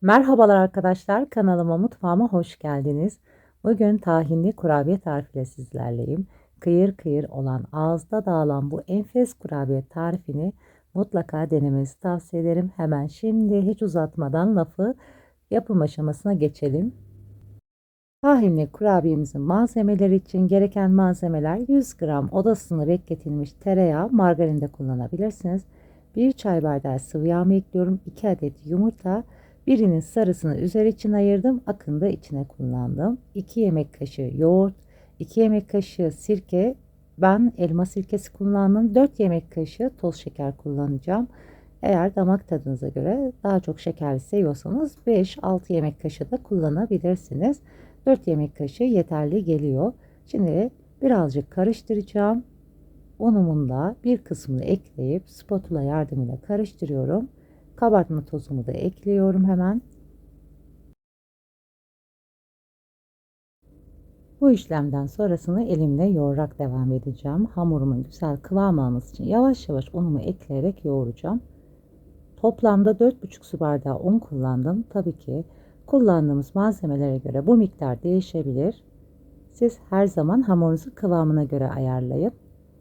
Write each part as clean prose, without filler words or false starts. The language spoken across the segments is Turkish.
Merhabalar arkadaşlar, kanalıma, mutfağıma hoş geldiniz. Bugün tahinli kurabiye tarifiyle sizlerleyim. Kıyır kıyır olan, ağızda dağılan bu enfes kurabiye tarifini mutlaka denemenizi tavsiye ederim. Hemen şimdi hiç uzatmadan lafı yapım aşamasına geçelim. Tahinli kurabiyemizin malzemeleri için gereken malzemeler: 100 gram oda ısısında bekletilmiş tereyağı, margarin de kullanabilirsiniz. 1 çay bardağı sıvı yağ ekliyorum. 2 adet yumurta, birinin sarısını üzeri için ayırdım, akını da içine kullandım. 2 yemek kaşığı yoğurt, 2 yemek kaşığı sirke, ben elma sirkesi kullandım. 4 yemek kaşığı toz şeker kullanacağım. Eğer damak tadınıza göre daha çok şekerli seviyorsanız 5-6 yemek kaşığı da kullanabilirsiniz. 4 yemek kaşığı yeterli geliyor. Şimdi birazcık karıştıracağım. Unumun da bir kısmını ekleyip spatula yardımıyla karıştırıyorum. Kabartma tozumu da ekliyorum hemen. Bu işlemden sonrasını elimle yoğurarak devam edeceğim. Hamurumun güzel kıvam alması için yavaş yavaş unumu ekleyerek yoğuracağım. Toplamda 4,5 su bardağı un kullandım. Tabii ki kullandığımız malzemelere göre bu miktar değişebilir. Siz her zaman hamurunuzu kıvamına göre ayarlayın.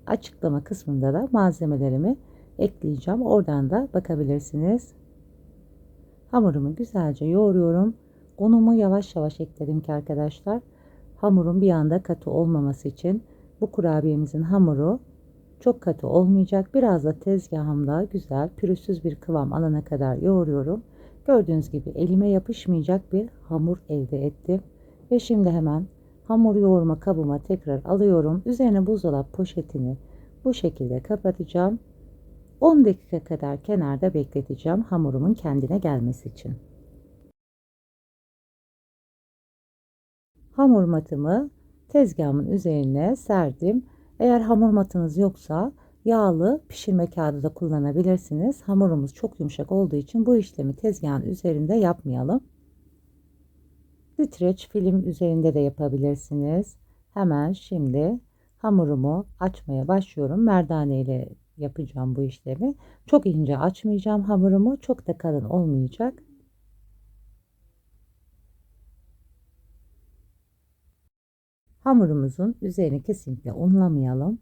Açıklama kısmında da malzemelerimi ekleyeceğim. Oradan da bakabilirsiniz. Hamurumu güzelce yoğuruyorum. Unumu yavaş yavaş ekledim ki arkadaşlar, hamurun bir anda katı olmaması için. Bu kurabiyemizin hamuru çok katı olmayacak. Biraz da tezgahımda güzel pürüzsüz bir kıvam alana kadar yoğuruyorum. Gördüğünüz gibi elime yapışmayacak bir hamur elde ettim. Ve şimdi hemen hamur yoğurma kabıma tekrar alıyorum. Üzerine buzdolabı poşetini bu şekilde kapatacağım. 10 dakika kadar kenarda bekleteceğim hamurumun kendine gelmesi için. Hamur matımı tezgahımın üzerine serdim. Eğer hamur matınız yoksa yağlı pişirme kağıdı da kullanabilirsiniz. Hamurumuz çok yumuşak olduğu için bu işlemi tezgahın üzerinde yapmayalım. Streç film üzerinde de yapabilirsiniz. Hemen şimdi hamurumu açmaya başlıyorum. Merdane ile yapacağım bu işlemi. Çok ince açmayacağım hamurumu, çok da kalın olmayacak. Hamurumuzun üzerini kesinlikle unlamayalım.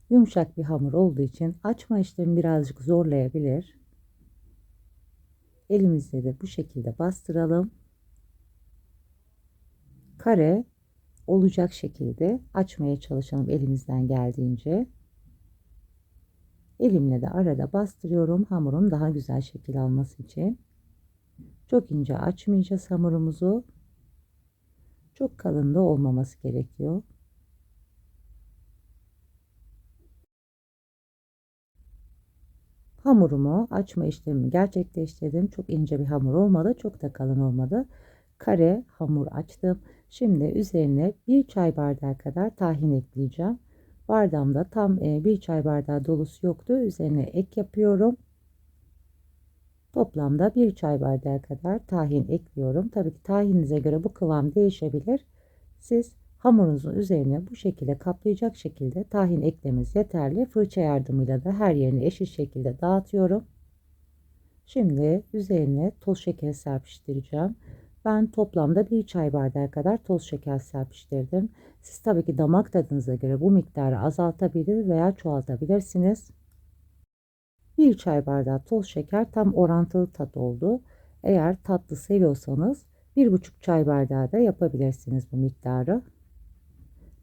Yumuşak bir hamur olduğu için açma işlemi birazcık zorlayabilir. Elimizle de bu şekilde bastıralım. Kare olacak şekilde açmaya çalışalım elimizden geldiğince. Elimle de arada bastırıyorum hamurun daha güzel şekil alması için. Çok ince açmayacağız hamurumuzu. Çok kalın da olmaması gerekiyor. Hamurumu açma işlemini gerçekleştirdim. Çok ince bir hamur olmadı, çok da kalın olmadı. Kare hamur açtım. Şimdi üzerine bir çay bardağı kadar tahin ekleyeceğim. Bardağımda tam bir çay bardağı dolusu yoktu. Üzerine ek yapıyorum. Toplamda bir çay bardağı kadar tahin ekliyorum. Tabii ki tahininize göre bu kıvam değişebilir. Siz hamurunuzun üzerine bu şekilde kaplayacak şekilde tahin eklemeniz yeterli. Fırça yardımıyla da her yerini eşit şekilde dağıtıyorum. Şimdi üzerine toz şeker serpiştireceğim. Ben toplamda bir çay bardağı kadar toz şeker serpiştirdim. Siz tabii ki damak tadınıza göre bu miktarı azaltabilir veya çoğaltabilirsiniz. Bir çay bardağı toz şeker tam orantılı tat oldu. Eğer tatlı seviyorsanız 1,5 çay bardağı da yapabilirsiniz bu miktarı.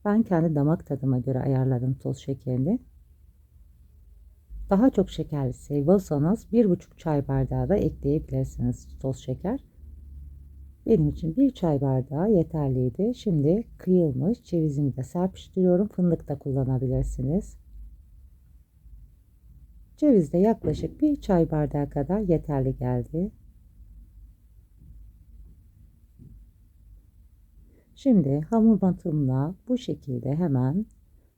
Ben kendi damak tadıma göre ayarladım toz şekerini. Daha çok şekerli seviyorsanız 1,5 çay bardağı da ekleyebilirsiniz toz şeker. Benim için bir çay bardağı yeterliydi. Şimdi kıyılmış cevizimi de serpiştiriyorum. Fındık da kullanabilirsiniz. Ceviz de yaklaşık bir çay bardağı kadar yeterli geldi. Şimdi hamur matımla bu şekilde hemen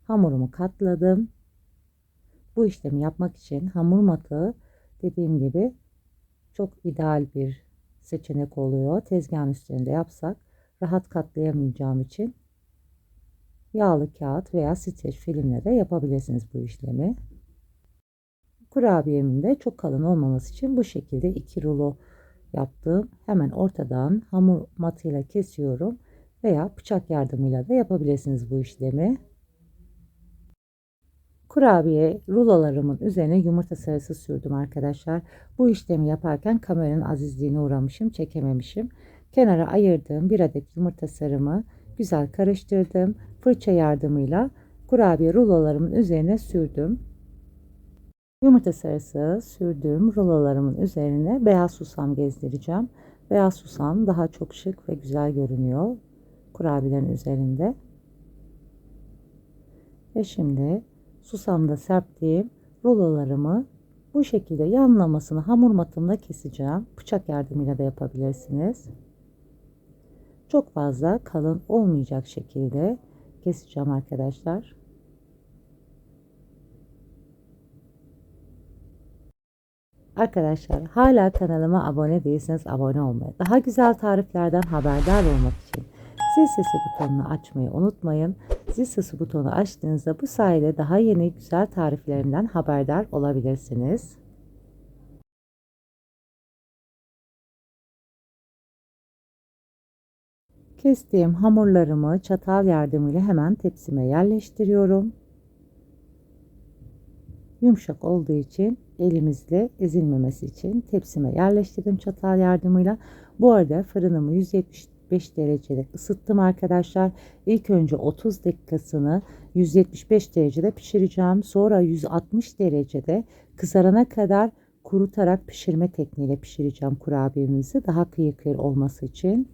hamurumu katladım. Bu işlemi yapmak için hamur matı dediğim gibi çok ideal bir seçenek oluyor. Tezgahın üstünde yapsak rahat katlayamayacağım için yağlı kağıt veya streç filmle de yapabilirsiniz bu işlemi. Kurabiyemin de çok kalın olmaması için bu şekilde 2 rulo yaptım. Hemen ortadan hamur matıyla kesiyorum veya bıçak yardımıyla da yapabilirsiniz bu işlemi. Kurabiye rulolarımın üzerine yumurta sarısı sürdüm arkadaşlar. Bu işlemi yaparken kameranın azizliğine uğramışım, çekememişim. Kenara ayırdığım bir adet yumurta sarımı güzel karıştırdım. Fırça yardımıyla kurabiye rulolarımın üzerine sürdüm. Yumurta sarısı sürdüğüm rulolarımın üzerine beyaz susam gezdireceğim. Beyaz susam daha çok şık ve güzel görünüyor kurabiyelerin üzerinde. Ve şimdi susamda serptiğim rulolarımı bu şekilde yanlamasını hamur matımla keseceğim. Bıçak yardımıyla da yapabilirsiniz. Çok fazla kalın olmayacak şekilde keseceğim arkadaşlar. Arkadaşlar hala kanalıma abone değilseniz abone olmayı, daha güzel tariflerden haberdar olmak için zil sesi butonunu açmayı unutmayın. Zil sesi butonu açtığınızda bu sayede daha yeni güzel tariflerimden haberdar olabilirsiniz. Kestiğim hamurlarımı çatal yardımıyla hemen tepsime yerleştiriyorum. Yumuşak olduğu için elimizle ezilmemesi için tepsime yerleştirdim çatal yardımıyla. Bu arada fırınımı 175 derecede ısıttım arkadaşlar. İlk önce 30 dakikasını 175 derecede pişireceğim. Sonra 160 derecede kızarana kadar kurutarak pişirme tekniğiyle pişireceğim kurabiyemizi daha kıyır kıyır olması için.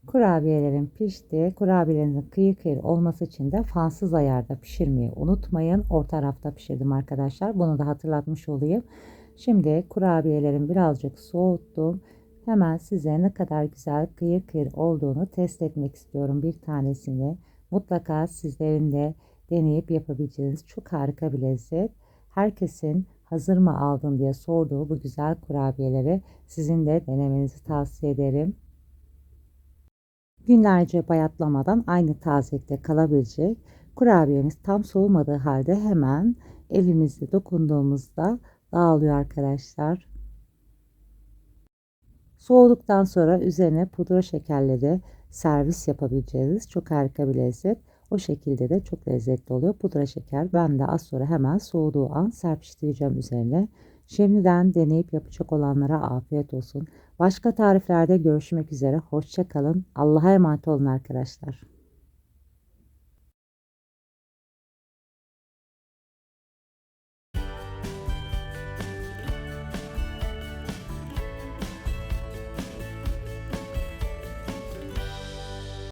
Kurabiyelerim pişti. Kurabiyelerinizin kıyır kıyır olması için de fansız ayarda pişirmeyi unutmayın. Orta rafta pişirdim arkadaşlar. Bunu da hatırlatmış olayım. Şimdi kurabiyelerimi birazcık soğuttum. Hemen size ne kadar güzel kıyır kıyır olduğunu test etmek istiyorum bir tanesini. Mutlaka sizlerin de deneyip yapabileceğiniz çok harika bir lezzet. Herkesin hazır mı aldın diye sorduğu bu güzel kurabiyeleri sizin de denemenizi tavsiye ederim. Günlerce bayatlamadan aynı tazelikte kalabilecek kurabiyemiz tam soğumadığı halde hemen elimizle dokunduğumuzda dağılıyor arkadaşlar. Soğuduktan sonra üzerine pudra şekerleri servis yapabileceğiniz çok harika bir lezzet. O şekilde de çok lezzetli oluyor. Pudra şeker ben de az sonra hemen soğuduğu an serpiştireceğim üzerine. Şimdiden deneyip yapacak olanlara afiyet olsun. Başka tariflerde görüşmek üzere. Hoşça kalın. Allah'a emanet olun arkadaşlar.